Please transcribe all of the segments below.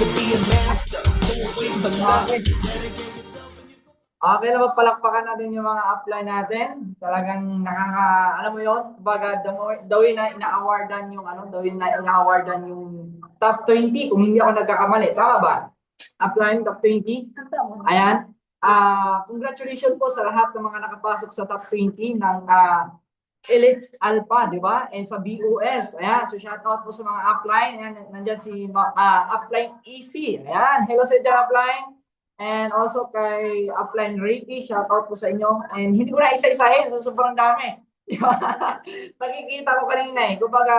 Okay. Okay na ba palakpakan natin yung mga upline natin? Talagang alam mo yon, kumbaga daw yun na ina-awardan yung daw yun na ina-awardan yung top 20 kung hindi ako nagkakamali. Tama ba? Upline top 20. Ayan. Congratulations po sa lahat ng mga nakapasok sa top 20 ng Elites Alpha, di ba? And sa BOS. Ayan, so shout out po sa mga upline. Ayan, nandiyan si upline EC. Ayan, hello sa dyan upline. And also kay upline Ricky, shout out po sa inyo. And hindi ko na isa-isahin, so sobrang dami. Di ba? Nakikita ko kanina eh. Kumbaga,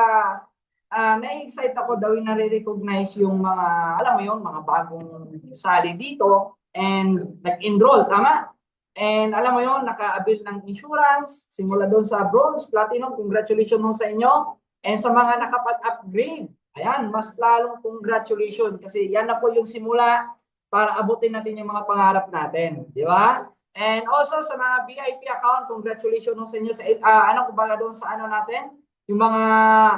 na-excite ako daw yung nare-recognize yung mga, alam mo yun, mga bagong sali dito and nag-enroll, tama? And alam mo yon, naka-avail ng insurance, simula doon sa bronze, platinum, congratulations sa inyo. And sa mga nakapag-upgrade, ayan, mas lalong congratulations kasi yan na po yung simula para abutin natin yung mga pangarap natin. Di ba? And also sa mga VIP account, congratulations sa inyo sa, kumbaga doon sa natin, yung mga,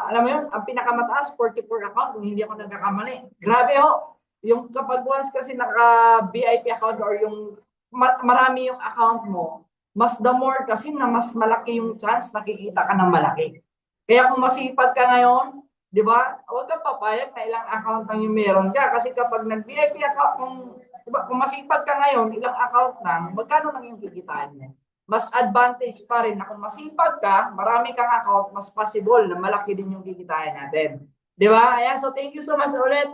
alam mo yun, ang pinakamataas, 44 account, kung hindi ako nagkakamali. Grabe ho! Yung kapag once kasi naka-VIP account or yung marami yung account mo, mas the more kasi na mas malaki yung chance nakikita ka ng malaki. Kaya kung masipag ka ngayon, di ba, huwag ka papayag na ilang account ang yung meron ka. Kasi kapag nag-VIP account, kung masipag ka ngayon, ilang account lang, magkano lang yung kikitaan mo? Mas advantage pa rin na kung masipag ka, marami kang account, mas possible na malaki din yung kikitain natin. Di ba? Ayan, so thank you so much ulit,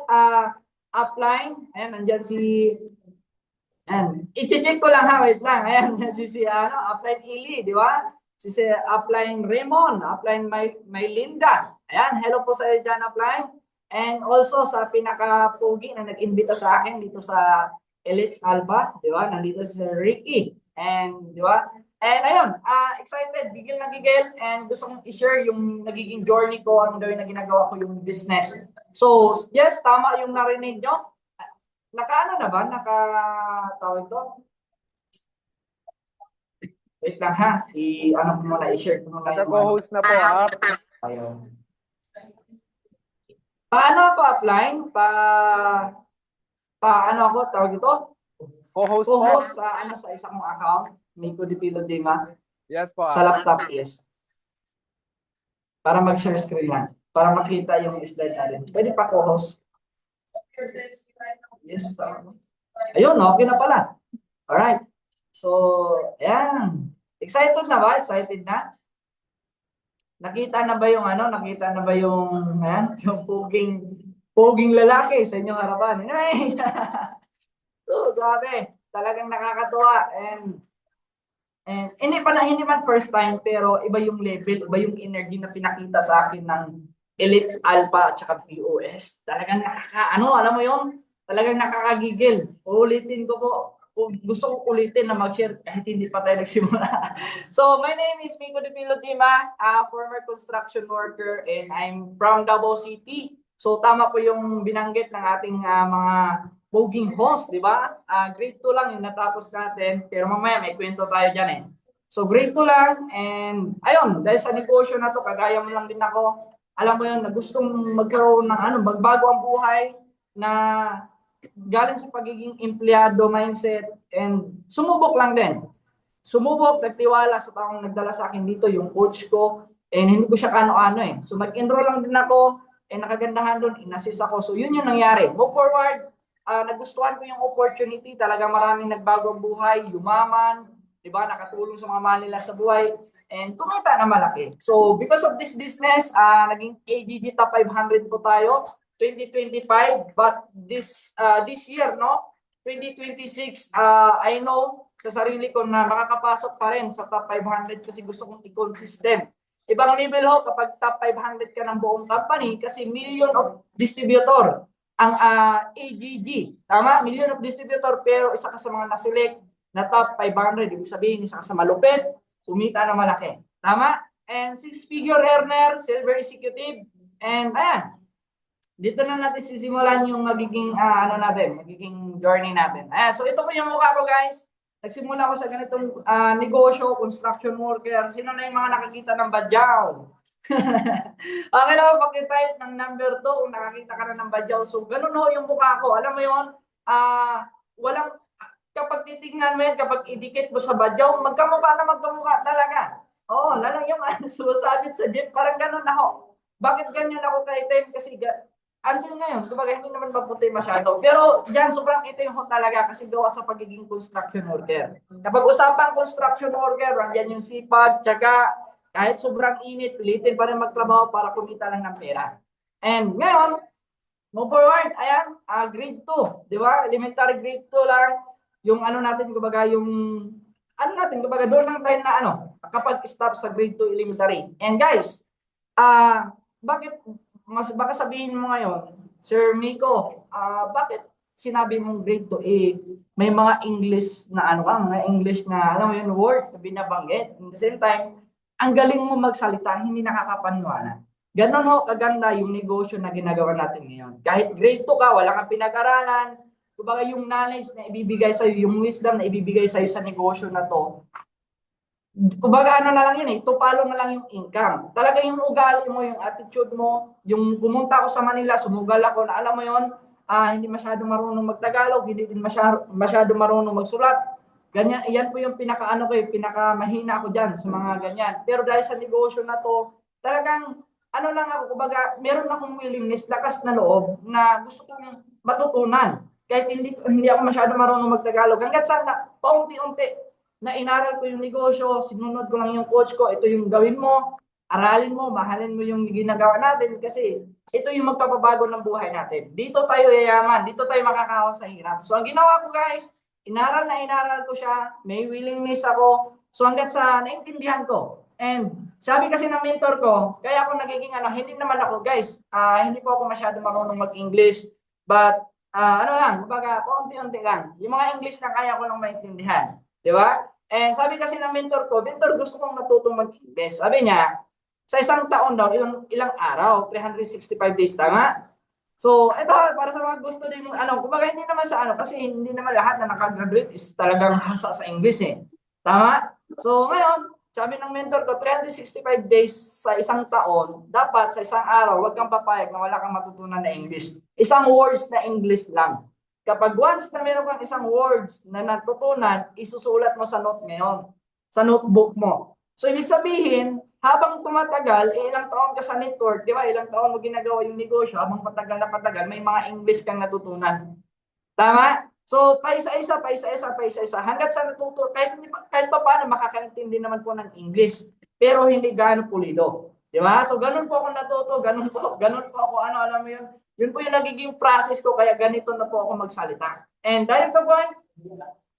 upline. Ayan, nandyan si i-check ko lang ha, wait lang. Ayan, si upline Ili, di ba? Si upline Raymond, upline Linda. Ayan, hello po sa iyo dyan, upline. And also sa pinaka-pogi na nag-invita sa akin dito sa Elites Alpha, di ba? Nandito si Ricky. And, di ba? And ayun, excited, gigil na gigil, and gusto kong i-share yung nagiging journey ko, anong gawin na ginagawa ko yung business. So, yes, tama yung narinig nyo. Naka na ba? Tawag to? Wait lang ha. Ko muna, i-share ko muna. Naka-co-host na po, Ayun. Paano ako apply? Ako, tawag ito? Co-host Co-host sa isang account. Miko Dipilo Dima. Yes po. Sa laptop, yes. Para mag-share screen lang. Para makita yung slide natin. Pwede pa co-host. Yes, ayun, okay na pala. Alright. So, ayan. Excited na ba? Excited na? Nakita na ba yung Nakita na ba yung, yung poging lalaki sa inyong harapan? So, grabe. Talagang nakakatuwa. And hindi man first time, pero iba yung level, iba yung energy na pinakita sa akin ng Elites Alpha at saka POS. Talagang alam mo yun? Talagang nakakagigil. Ulitin ko po. Gusto ko ulitin na mag-share kahit hindi pa tayo nagsimula. So, my name is Miko Dipilo Dima, former construction worker, and I'm from Davao City. So, tama po yung binanggit ng ating mga poging host, di ba? Grade 2 lang yung natapos natin, pero mamaya may kwento tayo dyan eh. So, grade 2 lang, and ayun, dahil sa negosyo na to, kagaya mo lang din ako, alam mo yun, na gustong magkaroon ng magbago ang buhay, na galing sa pagiging empleyado mindset, and sumubok lang din. Sumubok, nagtiwala sa taong nagdala sa akin dito, yung coach ko, and hindi ko siya kano-ano eh. So nag-enroll lang din ako, and nakagandahan doon, inassist ako. So yun yung nangyari. Move forward, nagustuhan ko yung opportunity, talaga maraming nagbago ang buhay, yumaman, di ba, nakatulong sa mga mahal nila sa buhay, and kumita na malaki. So because of this business, naging AGG Top 500 po tayo, 2025, but this year, 2026, I know sa sarili ko na makakapasok pa rin sa top 500 kasi gusto kong i-consistent. Ibang level ho kapag top 500 ka ng buong company kasi million of distributor ang AGG. Tama? Million of distributor pero isa ka sa mga naselect na top 500. Ibig sabihin, isa ka sa malupit, kumita na malaki. Tama? And 6-figure earner, silver executive, and ayan. Dito na natin sisimulan yung magiging magiging journey natin. So ito po yung mukha ko, guys. Nagsimula ako sa ganitong negosyo, construction worker. Sino na yung mga nakakita ng badyaw? Okay naman pag-type ng number 2 kung nakakita ka na ng badyaw. So, ganun ho yung mukha ko. Alam mo yun, walang, kapag titignan mo yan, kapag idikit mo sa badyaw, magkamukha talaga. Oo, lalang yung sumasabit sa jeep, parang ganun ako. Bakit ganyan ako ka-itim? Kasi andun ngayon, kumbaga hindi naman maputi masyado. Pero dyan, sobrang itim ho talaga kasi gawa sa pagiging construction worker. Kapag usapang construction worker, andyan yung sipag, tiyaga, kahit sobrang init, pilitin pa rin magtrabaho para kumita lang ng pera. And ngayon, move forward, ayan, grade 2, di ba? Elementary grade 2 lang, yung ano natin, kumbaga yung, ano natin, kumbaga doon lang tayo na ano, kapag stop sa grade 2 elementary. And guys, bakit, baka sabihin mo ngayon, Sir Miko, bakit sinabi mong grade 2, may mga English na ano ka, mga English na, alam mo yun, words na binabanggit. At the same time, ang galing mo magsalita, hindi nakakapaniwala. Ganon ho kaganda yung negosyo na ginagawa natin ngayon. Kahit grade 2 ka, wala kang pinag-aralan, kumbaga yung knowledge na ibibigay sa'yo, yung wisdom na ibibigay sa'yo sa negosyo na to, kumbaga ano na lang yun tupalo na lang yung income. Talaga yung ugali mo, yung attitude mo, yung pumunta ako sa Manila, sumugal ako na alam mo yun, hindi masyado marunong magtagalog, hindi din masyado marunong magsulat. Ganyan, iyan po yung pinaka-ano ko, pinaka-mahina ako dyan sa mga ganyan. Pero dahil sa negosyo na to, talagang ano lang ako, kumbaga, meron akong willingness, lakas na loob na gusto kong matutunan. Kahit hindi ako masyado marunong magtagalog. Hanggat sana, paunti-unti, na inaral ko yung negosyo, sinunod ko lang yung coach ko, ito yung gawin mo, aralin mo, mahalin mo yung ginagawa natin kasi ito yung magpapabago ng buhay natin. Dito tayo yayaman, dito tayo makakahawa sa hirap. So ang ginawa ko guys, inaral ko siya, may willingness ako, so hanggat sa naintindihan ko. And sabi kasi ng mentor ko, kaya ako nagiging hindi naman ako guys, hindi po ako masyado marunong mag-English, but ano lang, kumbaga, paunti-unti lang. Yung mga English na kaya ko lang maintindihan. Di ba? And sabi kasi ng mentor ko, mentor, gusto kong matutong mag-invest. Sabi niya, sa isang taon daw, ilang araw, 365 days, tama? So, ito, para sa mga gusto din, kumbaga hindi naman sa kasi hindi naman lahat na nakagraduate is talagang hasa sa English eh. Tama? So, ngayon, sabi ng mentor ko, 365 days sa isang taon, dapat sa isang araw, huwag kang papayag na wala kang matutunan na English. Isang words na English lang. Kapag once na meron kang isang words na natutunan, isusulat mo sa note ngayon, sa notebook mo. So, ibig sabihin, habang tumatagal, ilang taon ka sa network, di ba? Ilang taon mo ginagawa yung negosyo, habang patagal na patagal, may mga English kang natutunan. Tama? So, paisa-isa, hanggat sa natuto, kahit pa paano makakaintindi naman po ng English, pero hindi gaano pulido. Di ba? So, ganun po ako natuto, ganun po ako, alam mo yun, yun po yung nagiging process ko, kaya ganito na po ako magsalita. And dahil ito po,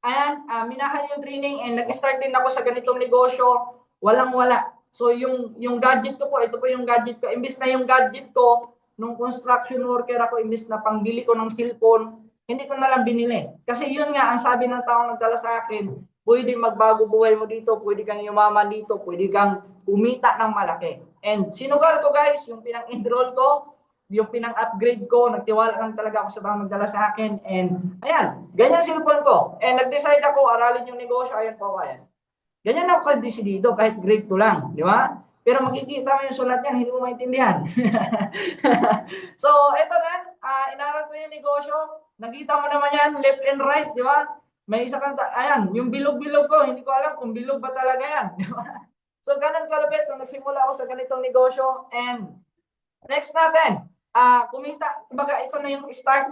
ayan, minahal yung training and nag-start din ako sa ganitong negosyo, walang-wala. So yung gadget ko po, ito po yung gadget ko. Imbis na yung gadget ko, nung construction worker ako, imbis na pangbili ko ng cellphone, hindi ko na lang binili. Kasi yun nga, ang sabi ng taong nagdala sa akin, pwede magbago buhay mo dito, pwede kang yumaman dito, pwede kang kumita ng malaki. And sinugal ko guys, yung pinang-enroll ko, yung pinang-upgrade ko, nagtiwala lang talaga ako sa mga nagdala sa akin. And ayan, ganyan cellphone ko. And nag-decide ako, aralin yung negosyo, ayan po ako, ayan. Ganyan ako kadesidido kahit grade 2 lang, di ba? Pero makikita mo yung sulat yan, hindi mo maintindihan. So, eto na, inaral ko yung negosyo. Nakita mo naman yan, left and right, di ba? May isa kang, ayan, yung bilog-bilog ko, hindi ko alam kung bilog ba talaga yan. Di ba? So, ganun kalupit, nung nagsimula ako sa ganitong negosyo. And next natin, kumita, kumbaga ito na yung start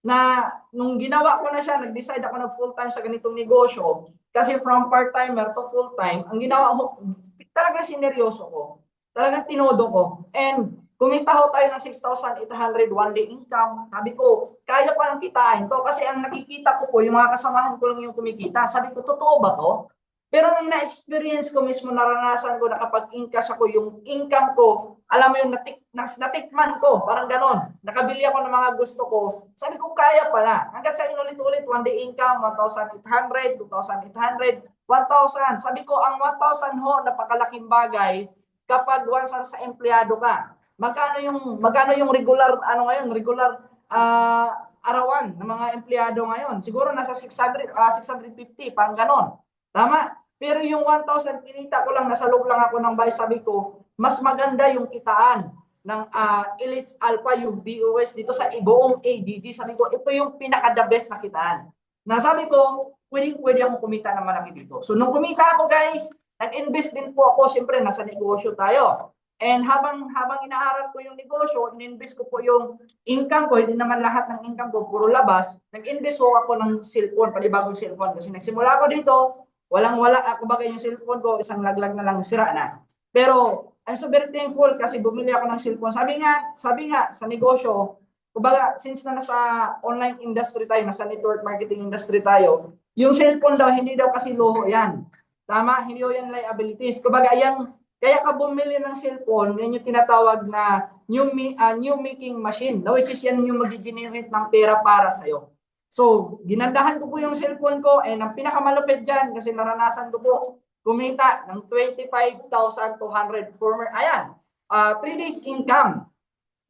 na nung ginawa ko na siya, nag-decide ako na full-time sa ganitong negosyo. Kasi from part-timer to full-time, ang ginawa ko, talagang sineryoso ko. Talagang tinodo ko. And kumita ho tayo ng 6,800 one day income. Sabi ko, kaya pa lang kitain to. Kasi ang nakikita ko po, yung mga kasamahan ko lang yung kumikita. Sabi ko, totoo ba to? Pero nung na-experience ko mismo, naranasan ko na kapag inkas ako, yung income ko, alam mo yung natikman ko, parang ganon. Nakabili ako ng mga gusto ko. Sabi ko, kaya pala. Hanggang sa inulit-ulit, one day income, 1,800, 2,800, 1,000. Sabi ko, ang 1,000 ho, napakalaking bagay kapag once sa empleyado ka. Magkano yung regular, regular arawan ng mga empleyado ngayon? Siguro nasa 600, 650, parang ganon. Tama? Pero yung 1,000, kinita ko lang, nasa loob lang ako ng bahay, sabi ko, mas maganda yung kitaan ng Elites Alpha, yung BOS dito sa buong AGG. Sabi ko, ito yung pinaka-the best na kitaan. Nasabi ko, pwede akong kumita ng malaki dito. So, nung kumita ako, guys, nag-invest din po ako. Siyempre, nasa negosyo tayo. And habang inaaral ko yung negosyo, in-invest ko po yung income ko, hindi naman lahat ng income ko, puro labas. Nag-invest ko ako ng cellphone, panibagong cellphone. Kasi nagsimula ako dito, walang-wala. Kumbaga yung cellphone ko, isang laglag na lang, sira na. Pero, I'm so very thankful kasi bumili ako ng cellphone. Sabi nga sa negosyo, kumbaga, since na nasa online industry tayo, nasa network marketing industry tayo, yung cellphone daw, hindi daw kasi luho yan. Tama? Hindi yan liabilities. Kumbaga, kaya ka bumili ng cellphone, yan yung tinatawag na new making machine, which is yan yung mag-generate ng pera para sa'yo. So, ginandahan ko po yung cellphone ko, and ang pinakamalupit dyan, kasi naranasan ko po, kumita ng 25,200 ayan, 3 days income.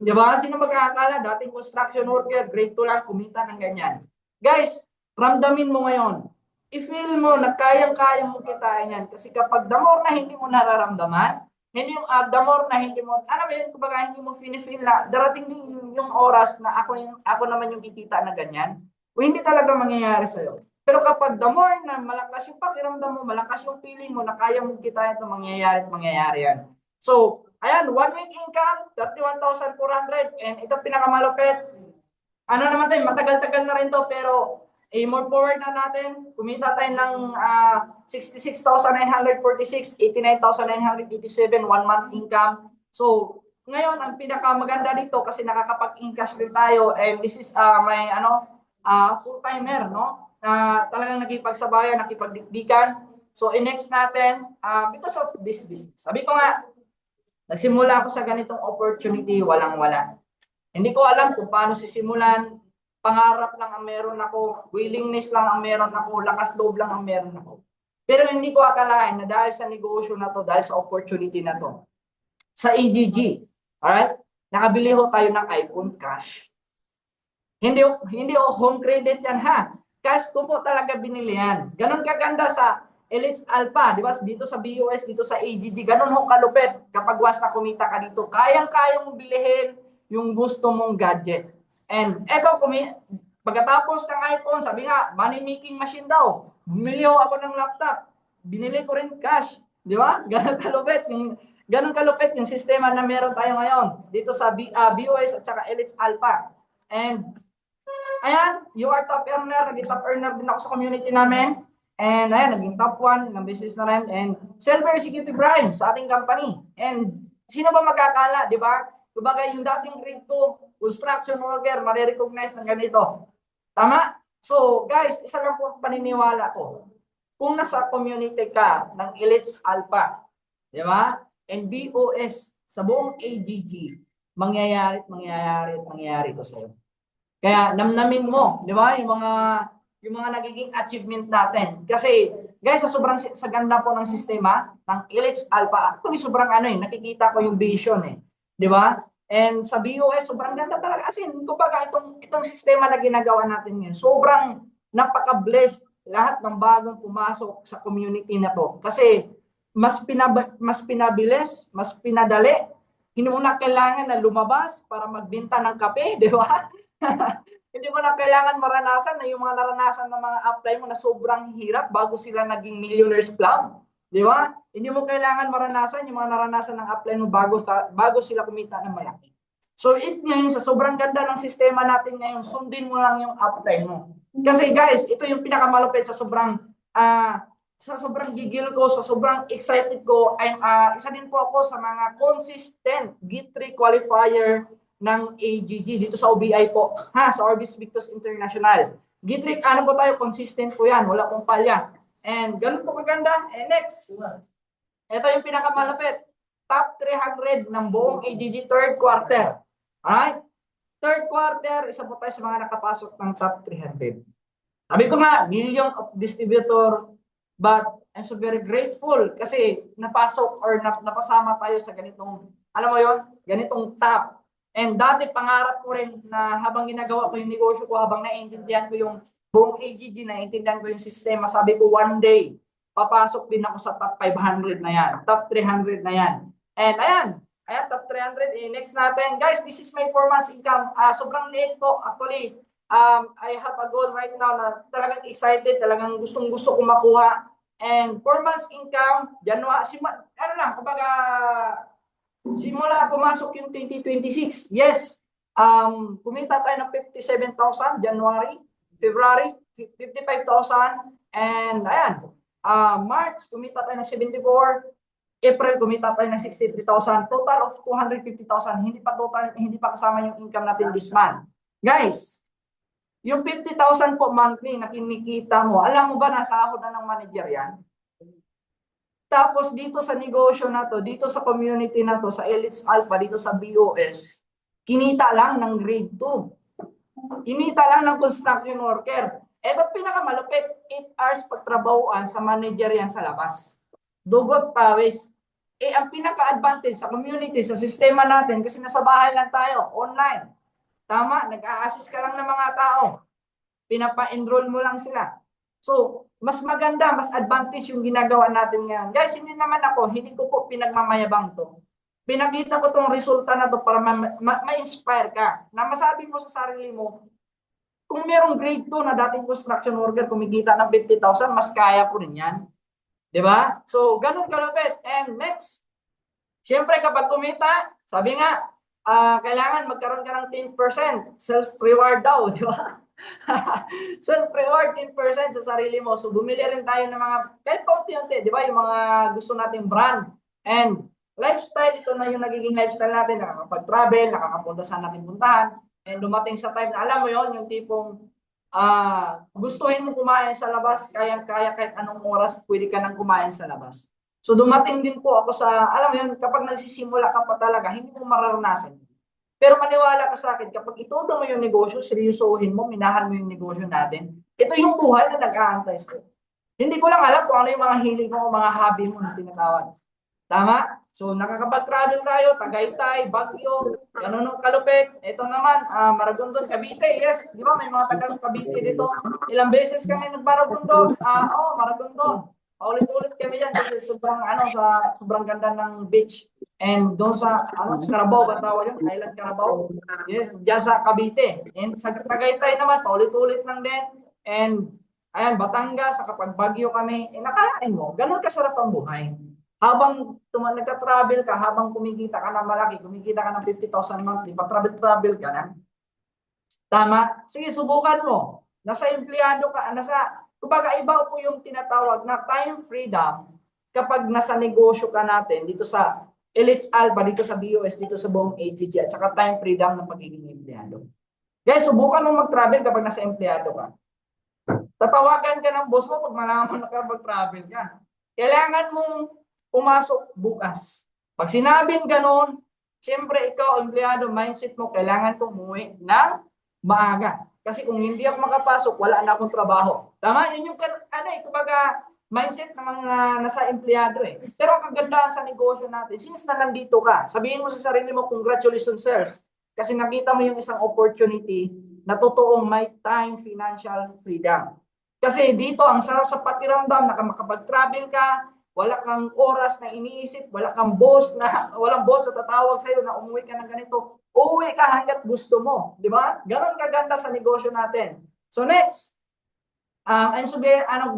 Di ba? Sino mag-aakala? Dating construction worker, grade 2 lang, kumita ng ganyan. Guys, ramdamin mo ngayon. I-feel mo na kayang-kaya mo kitain yan. Kasi kapag the more na hindi mo nararamdaman, the more na hindi mo, kumbaga hindi mo feel na darating din yung oras na ako naman yung kikita na ganyan, o hindi talaga mangyayari sa'yo. Pero kapag the more na malakas yung pakiramdam mo, malakas yung feeling mo na kaya mo kitain ito, mangyayari yan. So, ayan, 1 week income, 31,400, and ito pinakamalupit. Ano naman tayo, matagal-tagal na rin to, pero move forward na natin, kumita tayo ng 66,946, 89,987, 1 month income. So, ngayon, ang pinakamaganda dito kasi nakakapag-encash rin tayo, and this is my full-timer, no? Talagang nakipagsabayan, nakipagdikdikan. So, in-next natin, because of this business. Sabi ko nga, nagsimula ako sa ganitong opportunity, walang-wala. Hindi ko alam kung paano sisimulan. Pangarap lang ang meron ako, willingness lang ang meron ako, lakas loob lang ang meron ako. Pero hindi ko akalain na dahil sa negosyo na to, dahil sa opportunity na to, sa AGG, alright, nakabili ho tayo ng iPhone cash. Hindi home credit yan ha. Cash ko po talaga binili yan. Ganon kaganda sa Elites Alpha, di ba? Dito sa BOS, dito sa AGG, ganon ho kalupit. Kapag once na kumita ka dito, kayang-kayang mong bilihin yung gusto mong gadget. And eto, pagkatapos ng iPhone, sabi nga, money-making machine daw. Bumili ako ng laptop. Binili ko rin cash. Di ba? Ganun kalupit yung sistema na meron tayo ngayon dito sa BOS at saka Elites Alpha. And ayan, you are top earner. Naging top earner din ako sa community namin. And ayan, naging top 1 ng business na rin. And Silver Executive Prime sa ating company. And sino ba magkakala, di ba? Kumbaga yung dating grade 2 construction worker, marirecognize ng ganito. Tama? So, guys, isa lang po paniniwala ko. Kung nasa community ka ng Elites Alpha, di ba? And BOS, sa buong AGG, mangyayari ito sa'yo. Kaya, namnamin mo, di ba? Yung mga nagiging achievement natin. Kasi, guys, sa ganda po ng sistema, ng Elites Alpha, actually, sobrang nakikita ko yung vision di ba? And sa BOS, sobrang ganda talaga. As in, kumbaga, itong sistema na ginagawa natin ngayon, sobrang napaka-blessed lahat ng bagong pumasok sa community na to. Kasi, mas pinabilis, mas pinadali. Hindi mo na kailangan na lumabas para magbenta ng kape, di ba? Hindi mo na kailangan maranasan na yung mga naranasan ng mga apply mo na sobrang hirap bago sila naging millionaires club. Di ba? Hindi mo kailangan maranasan yung mga naranasan ng apply mo bago sila kumita ng malaki. So, ngayon, sa sobrang ganda ng sistema natin ngayon, sundin mo lang yung apply mo. Kasi guys, ito yung pinakamalupit sa sobrang gigil ko, sa sobrang excited ko. Isa din po ako sa mga consistent G3 qualifier ng AGG dito sa OBI po. Sa Orbis Victus International. G3, po tayo, consistent po yan. Wala pong palya. And ganun po kaganda. Next. Ito yung pinakamalapit. Top 300 ng buong AGG third quarter. Alright? Third quarter, isa po tayo sa mga nakapasok ng top 300. Sabi ko nga, million of distributor, but I'm so very grateful kasi napasok or napasama tayo sa ganitong, alam mo yon, ganitong top. And dati pangarap ko rin na habang ginagawa ko yung negosyo ko, habang naiintindihan ko yung buong AGG, naiintindihan ko yung sistema, sabi ko one day, papasok din ako sa top 500 na yan, top 300 na yan. And ayan, top 300. Next natin. Guys, this is my 4 months income. Sobrang liit po. Actually, I have a goal right now na talagang excited, talagang gustong-gusto ko makuha. And 4 months income, January, kumbaga, simula pumasok yung 2026. Yes, kumita tayo ng 57,000 January, February, 55,000. And ayan, March, kumita tayo ng 74. April, kumita tayo ng 63,000. Total of 250,000. Hindi pa kasama yung income natin this month. Guys, yung 50,000 po monthly na kinikita mo, alam mo ba nasa sahod na ng manager yan? Tapos dito sa negosyo na to, dito sa community na to, sa Elites Alpha, dito sa BOS, kinita lang ng grade 2. Kinita lang ng construction worker. Ito pinakamalupit, 8 hours pagtrabahoan sa manager yan sa labas. Dugot pawis. Ang pinaka-advantage sa community, sa sistema natin, kasi nasa bahay lang tayo, online. Tama, nag-a-assist ka lang ng mga tao. Pinapa-enroll mo lang sila. So, mas maganda, mas advantage yung ginagawa natin ngayon. Guys, hindi ko po pinagmamayabang to. Pinakita ko tong resulta na to para ma-inspire ka. Na masabi mo sa sarili mo, kung merong grade 2 na dating construction worker kumikita ng 50,000, mas kaya ko rin yan. Diba? So, ganun kalupit. And next, siyempre kapag kumita, sabi nga, kailangan magkaroon ka ng 10% self-reward daw, di ba? Self-reward 10% sa sarili mo. So, bumili rin tayo ng mga, kahit konti-unti, di ba? Yung mga gusto nating brand. And lifestyle, ito na yung nagiging lifestyle natin. Nakakapag-travel, nakakapunta saan natin puntahan. And dumating sa time na, alam mo yon yung tipong gustuhin mo kumain sa labas, kaya kahit anong oras, pwede ka nang kumain sa labas. So dumating din po ako sa, alam mo yun, kapag nagsisimula ka pa talaga, hindi mo mararanasan. Pero maniwala ka sa akin, kapag itudo mo yung negosyo, seryosohin mo, minahal mo yung negosyo natin, ito yung buhay na nag-aantay sa'yo. Hindi ko lang alam kung ano yung mga hilig mo, mga hobby mo na tinatawag. Tama? So nakakapag-travel tayo, Tagaytay, Baguio, ganun kalupit. Ito naman, Maragondon, Cavite. Yes, di ba may mga taga Cavite dito. Ilang beses kami nag-Maragondon. Maragondon. Paulit-ulit kami yan kasi sobrang ganda ng beach. And doon sa Carabao, ba tawag yun? Island Carabao. Yes, diyan sa Cavite. And sa Tagaytay naman, paulit-ulit lang din. And ayan, Batangas, kapag Baguio kami, nakalain mo, ganun kasarap ang buhay. Habang nagka-travel ka, habang kumikita ka ng malaki, kumikita ka ng 50,000 monthly, pa-travel ka na. Tama? Sige, subukan mo. Nasa empleyado ka, kumbaga iba po yung tinatawag na time freedom kapag nasa negosyo ka natin, dito sa Elites Alpha, dito sa BOS, dito sa buong ATG, at saka time freedom ng pagiging empleyado. Guys, subukan mo mag-travel kapag nasa empleyado ka. Tatawagan ka ng boss mo pag malaman na mag-travel ka. Kailangan mong pumasok bukas. Pag sinabing ganun, siyempre ikaw, empleyado, mindset mo, kailangan kong umuwi ng maaga. Kasi kung hindi ako makapasok, wala na akong trabaho. Tama? Yun yung, kumbaga, mindset ng mga nasa empleyado eh. Pero ang kagandahan sa negosyo natin, since na nandito ka, sabihin mo sa sarili mo, congratulations sir. Kasi nakita mo yung isang opportunity na totoong may time financial freedom. Kasi dito, ang sarap sa pakiramdam, makapag-travel ka, wala kang oras na iniisip, walang boss na tatawag sa iyo na umuwi ka ng ganito. Uuwi ka hangga't gusto mo, di ba? Ganon kaganda sa negosyo natin. So next,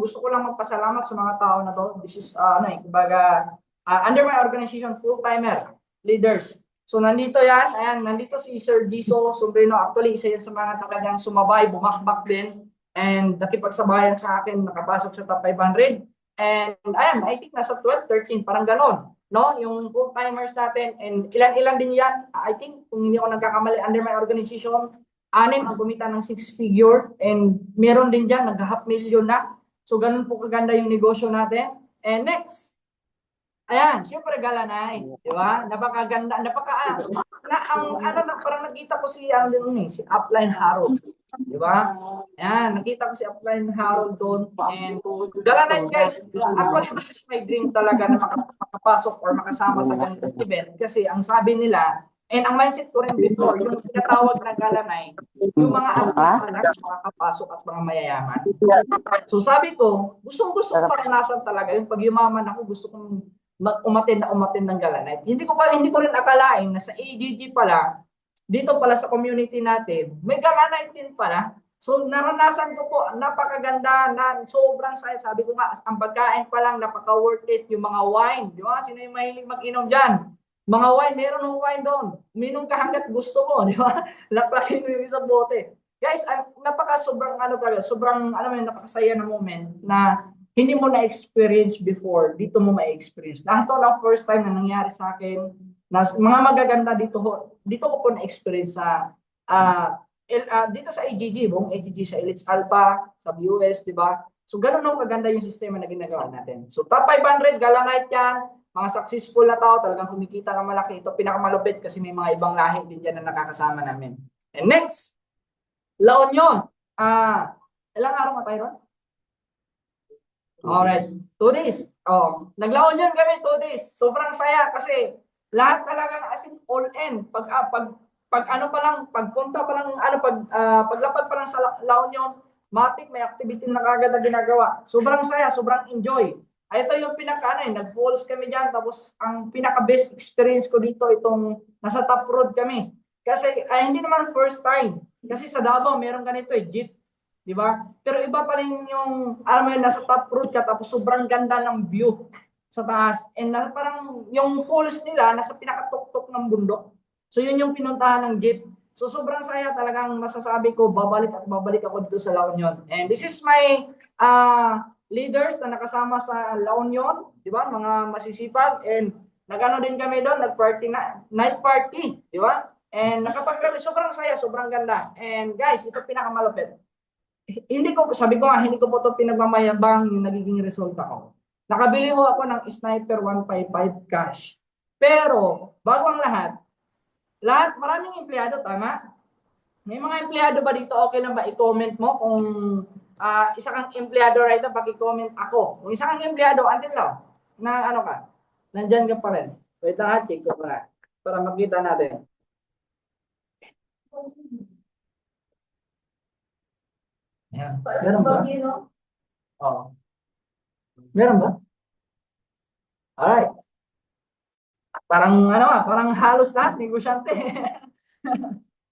gusto ko lang magpasalamat sa mga tao na to. This is under my organization, full-timer leaders. So nandito yan, ayan, nandito si Sir Giso Sombrino. Actually, isa yan sa mga talagang sumabay, bumakbak din, and nakipagsabayan sa akin, nakapasok sa top 500. And ayan, I think nasa 12, 13, parang ganon, no? Yung full-timers natin, and ilan-ilan din yan. I think, kung hindi ako nagkakamali, under my organization, 6 ang kumita ng 6-figure, and meron din dyan, nag-half million na. So, ganun po kaganda yung negosyo natin. And next, ayan, syempre Galanay, di ba? Napakaganda, parang nakita ko si Upline Harold, di ba? Ayan, nakita ko si Upline Harold doon. And Galanay guys, actually this is my dream talaga na makapasok or makasama sa ganitong event. Kasi ang sabi nila, and ang mindset ko rin before, yung tinatawag na Galanay, yung mga artista na makakapasok at mga mayayaman. So sabi ko, gusto ko maranasan talaga yung pag-yumaman ako, gusto kong umattend ng Gala Night. Hindi ko rin akalain na sa AGG pala, dito pala sa community natin, may Gala Night din pala. So naranasan ko po, napakaganda, na sobrang saya. Sabi ko nga, ang pagkain pa lang napaka worth it, yung mga wine, di ba? Sino yung mahilig mag-inom diyan? Mga wine, meron ng wine doon. Minom ka hangga't gusto mo, di ba? Laklakin mo yung isang bote. Guys, napaka sobrang ano talaga, sobrang napakasaya na moment na hindi mo na-experience before, dito mo ma-experience. Lahat to na first time na nangyari sa akin, na mga magaganda dito ko po na-experience sa dito sa AGG, buong AGG sa Elites Alpha, sa BUS, di ba? So, ganun ang kaganda yung sistema na ginagawa natin. So, top 500, Gala Night yan. Mga successful na tao, talagang kumikita ng malaki. Ito pinakamalupit kasi may mga ibang lahi din dyan na nakakasama namin. And next, La Union. Ilang araw na tayo ron? Alright, 2 days. Nag-La Union kami 2 days. Sobrang saya kasi lahat talagang as in all in. Pagpunta pa lang, paglapag pa lang sa La Union, matik may activity na kagad na ginagawa. Sobrang saya, sobrang enjoy. Ito yung nag-falls kami diyan, tapos ang pinaka-best experience ko dito, itong nasa top road kami. Kasi hindi naman first time. Kasi sa Davao, meron ganito jeep. Di ba? Pero iba pa rin yung, nasa top road ka, tapos sobrang ganda ng view sa taas. And parang yung falls nila, nasa pinakatuktok ng bundok. So yun yung pinuntahan ng jeep. So sobrang saya, talagang masasabi ko, babalik ako dito sa La Union. And this is my leaders na nakasama sa La Union, di ba? Mga masisipag. And nagano din kami doon, nag-party night party, di ba? And nakapagkami, sobrang saya, sobrang ganda. And guys, ito pinakamalupit. Sabi ko nga, hindi ko po ito pinagmamayabang yung nagiging resulta ko. Nakabili ho ako ng Sniper 155 cash. Pero, bago ang lahat, maraming empleyado, tama? May mga empleyado ba dito? Okay lang ba i-comment mo kung isa kang empleyado right now, paki-comment ako. Kung isa kang empleyado, until now, na ano ka, nandyan ka pa rin. Wait lang, check ko para makita natin. Ayan. Meron ba? Oo. Meron ba? Alright. Parang halos lahat, negosyante.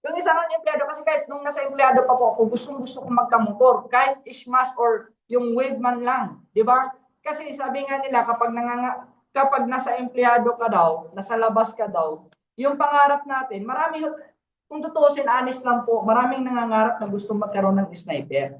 Yung isang empleyado, kasi guys, nung nasa empleyado pa po ako, gusto ko magkamotor, kahit smash or yung wave man lang, di ba? Kasi sabi nga nila, kapag nasa empleyado ka daw, nasa labas ka daw, yung pangarap natin, kung tutuusin, honest lang po, maraming nangangarap na gusto magkaroon ng sniper.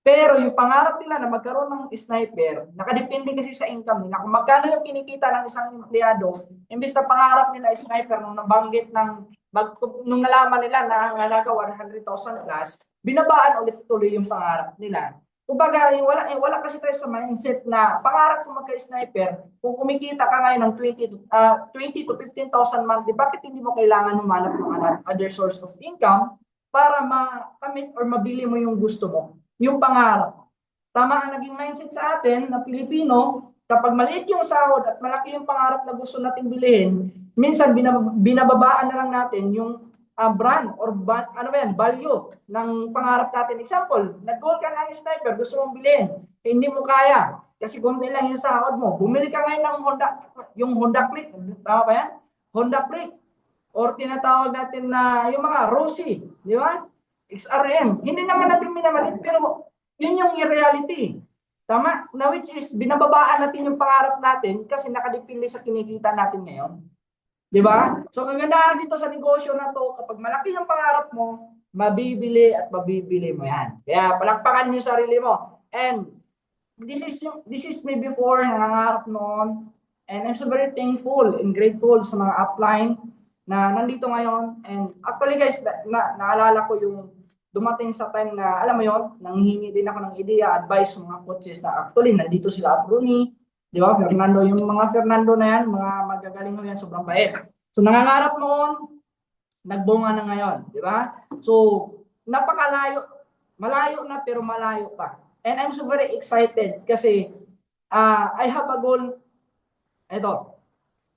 Pero yung pangarap nila na magkaroon ng sniper, nakadepende kasi sa income nila. Kung magkano yung kinikita ng isang empleyado, imbis na pangarap nila sniper, nung nabanggit nung nalaman nila na halaga 100,000 plus, binabaan ulit tuloy yung pangarap nila. Kumbaga, wala kasi tayo sa mindset na pangarap ko magka-sniper, kung kumikita ka ngayon ng 20 to 15,000 monthly, bakit hindi mo kailangan humanap ng other source of income para makamit or mabili mo yung gusto mo? Yung pangarap. Tama ang naging mindset sa atin na Pilipino, kapag maliit yung sahod at malaki yung pangarap na gusto nating bilhin, minsan binababaan na lang natin yung brand or value ng pangarap natin. Example, nag-goal ka ng sniper, gusto mong bilhin, hindi mo kaya kasi konti lang yung sahod mo. Bumili ka ngayon ng Honda Click, tama ba yan? Honda Click, or tinatawag natin na yung mga Rossi, di ba? XRM. Hindi naman natin minamalit, pero yun yung reality. Tama? Na which is, binababaan natin yung pangarap natin kasi nakadepende sa kinikita natin ngayon. Di ba? So, kagandahan dito sa negosyo na to, kapag malaki yung pangarap mo, mabibili at mabibili mo yan. Kaya palakpakan yung sarili mo. And this is me before, nangangarap noon. And I'm so very thankful and grateful sa mga upline na nandito ngayon. And actually guys, naalala ko yung dumating sa time na, alam mo yon, nanghihingi din ako ng idea, advice sa mga coaches na actually nandito sila Apruni, di ba? Fernando, yung mga Fernando na yan, mga magagaling ho yan, sobrang bait. So nangangarap noon, nagbunga na ngayon, di ba? So napakalayo, malayo na pero malayo pa. And I'm so very excited kasi I have a goal. Ito,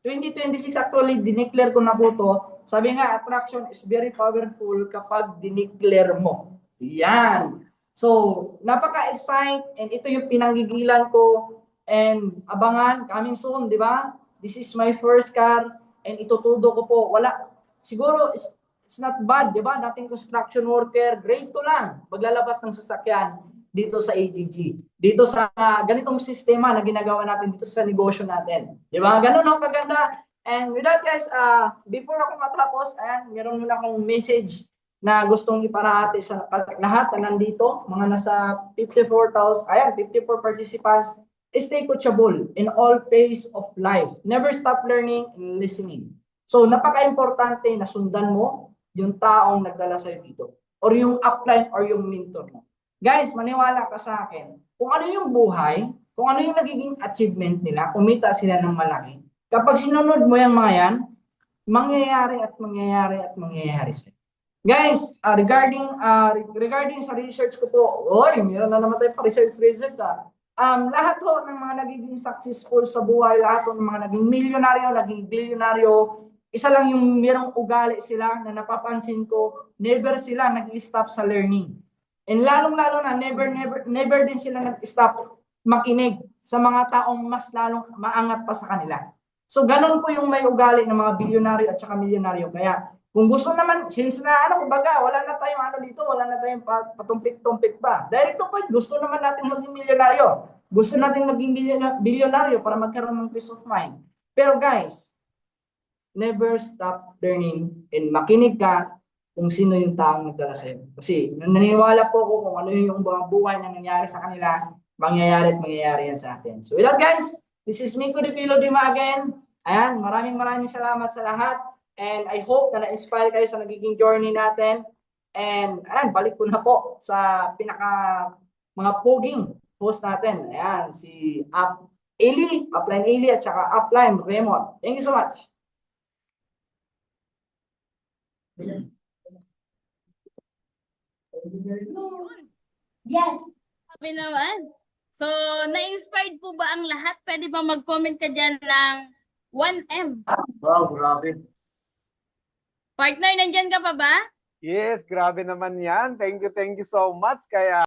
2026 actually, dineclare ko na po to. Sabi nga, attraction is very powerful kapag dineclare mo. Yan. So, napaka-excite and ito yung pinanggigilan ko and abangan, coming soon, di ba? this is my first car and itutudo ko po. Wala, siguro it's not bad, di ba? Dating construction worker, grade 2 lang, maglalabas ng sasakyan dito sa AGG. Dito sa ganitong sistema na ginagawa natin dito sa negosyo natin. Di ba? Ganun no, kaganda. And with that guys, before ako matapos, ayan, meron muna akong message na gustong iparahati sa lahat na nandito, mga nasa 54,000, ayan, 54 participants. Stay coachable in all phase of life. Never stop learning and listening. So, napaka-importante na sundan mo yung taong nagdala sa'yo dito. Or yung upline or yung mentor mo. Guys, maniwala ka sa akin. Kung ano yung buhay, kung ano yung nagiging achievement nila, kumita sila ng malaki. Kapag sinunod mo yung mga yan, mangyayari at mangyayari at mangyayari sa'yo. Guys, regarding sa research ko po, meron na naman tayo pa research lahat ho ng mga nagiging successful sa buhay, lahat ho ng mga naging milyonaryo, naging bilyonaryo, isa lang yung merong ugali sila na napapansin ko, never sila nag-stop sa learning. And lalong-lalo na, never din sila nag-stop makinig sa mga taong mas lalong maangat pa sa kanila. So, ganun po yung may ugali ng mga bilyonaryo at saka milyonaryo. Kaya, kung gusto naman, since na kumbaga, wala na tayong dito, wala na tayong patumpik-tumpik pa. Direct to point, gusto naman natin maging milyonaryo. Gusto natin maging bilyonaryo para magkaroon ng peace of mind. Pero guys, never stop learning and makinig ka kung sino yung taong nagdala sa'yo. Kasi naniniwala po ako kung ano yung buhay na nangyari sa kanila, mangyayari at mangyayari yan sa atin. So with that guys, this is Miko de Pilo Dima again. Ayan, maraming salamat sa lahat. And I hope na na-inspire kayo sa nagiging journey natin. And ayan, balik ko na po sa mga poging host natin. Ayan, si Upline Eli at saka Upline Raymond. Thank you so much. Yes. Sabi naman. So, na-inspired po ba ang lahat? Pwede ba mag-comment ka dyan ng 1M? Wow, grabe. Partner, nandyan ka pa ba? Yes, grabe naman yan. Thank you so much. Kaya